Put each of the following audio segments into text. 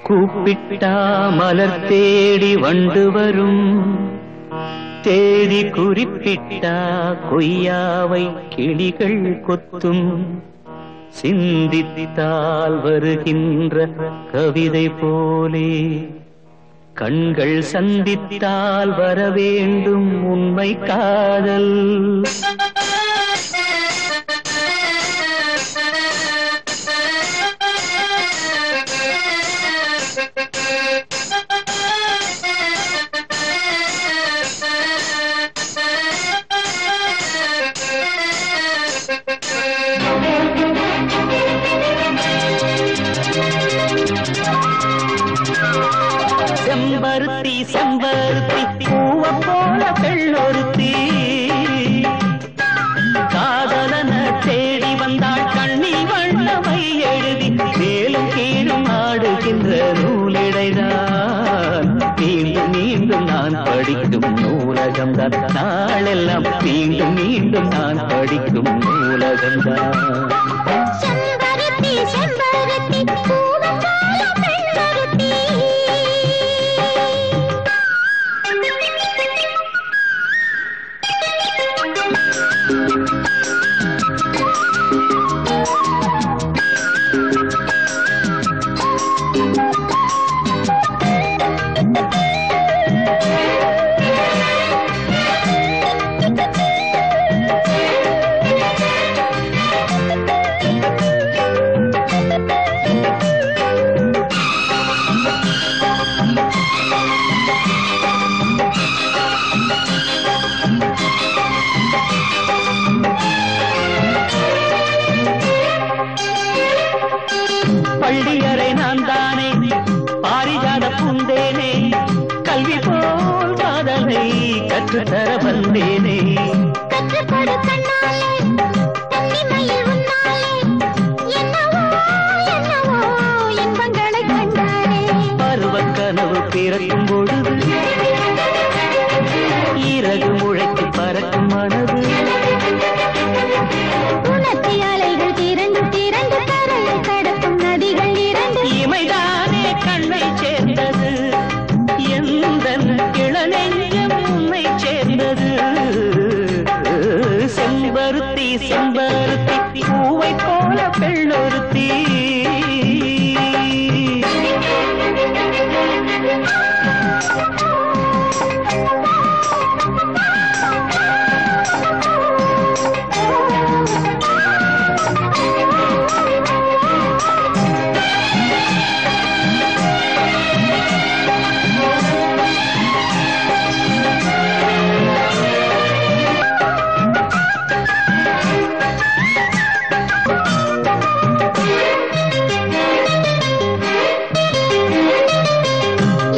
கூப்பிட்டா மலர் தேடி வண்டு வரும், தேடி குறிப்பிட்டா கொய்யாவை கிளிகள் கொத்தும். சிந்தித்தால் வருகின்ற கவிதை போலே கண்கள் சந்தித்தால் வரவேண்டும் உண்மை காதல். செம்பருத்தி செம்பருத்தி பூவ போல பெண்ணொருத்தி, காதலன தேடி வந்தாள் கண்ணில் வண்ணமை எழுதி. மேலும் கீழும் ஆடுகின்ற நூலிடைதான் மீண்டும் மீண்டும் நான் படிக்கும் நூலகம்தான். நாளெல்லாம் மீண்டும் மீண்டும் நான் படிக்கும் நூலகம்தான். செம்பருத்தி செம்பருத்தி பூவ போல பெண்ணொருத்தி. பள்ளியறை நான் தானே பாரிஜாத பூந்தேனே, கல்வி போல் காதலை கற்றுத்தர வந்தேனே. கற்றுக்கொடு கண்ணாலே தன்னிமையில் உன்னாலே என்னவோ என்னவோ இன்பங்களை கண்டாரே. பருவக் கனவு பிறக்கும் பொழுது இறகு முளைத்து பறக்கும் மனது. உணர்ச்சி அலைகள் திரண்டு திரண்டு கரையை கடக்கும் நதிகள் இரண்டு. இமைதானே கண்ணை சேர்ந்தது, எந்தன் இளநெஞ்சம் உன்னை சேர்ந்தது. செம்பருத்தி செம்பருத்தி பூவை போல பெண்ணொருத்தி.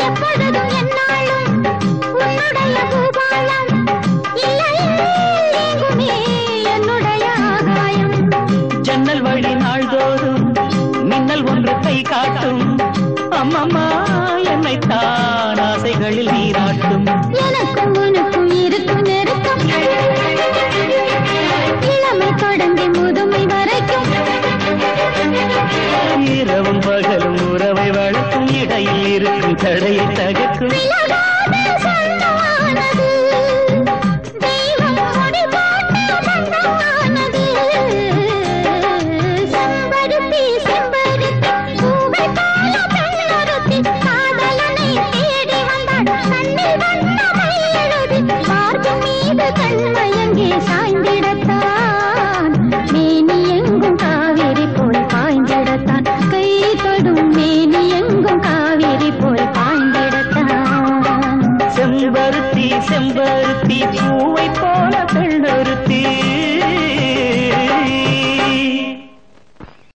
எப்பொழுதும் என்னாலும் உன்னுடைய பூபாலம் இல்லையே எங்குமே என்னுடைய ஆகாயம். ஜன்னல் வழி நாள்தோறும் மின்னல் ஒன்று கை காட்டும். அம்மம்மா என்னை தான் ஆசைகளில் நீராட்டும். எனக்கும் உனக்கும் இருக்கும் நெருக்கம் இளமை தொடங்கி முதுமை வரைக்கும். இரவும் பகலும் உறவை வளர்க்கும், இடையில் இருக்கும் தடையை தகர்க்கும். விலகாத சொந்தமானது தெய்வம் முடி போட்ட பந்தமானது. செம்பருத்தி செம்பருத்தி பூவை போல பெண்ணொருத்தி, காதலனை தேடி வந்தாள் கண்ணில் வண்ணமை எழுதி. பார்க்கும் மீது கண்மயங்கி சாய்ந்திடத்தான் மேனி எங்கும் காவிரி போல் பாய்ந்திடத்தான். கை தொடும் மேனி எங்கும் காவிரி போல் பாய்ந்திடத்தான். செம்பருத்தி செம்பருத்தி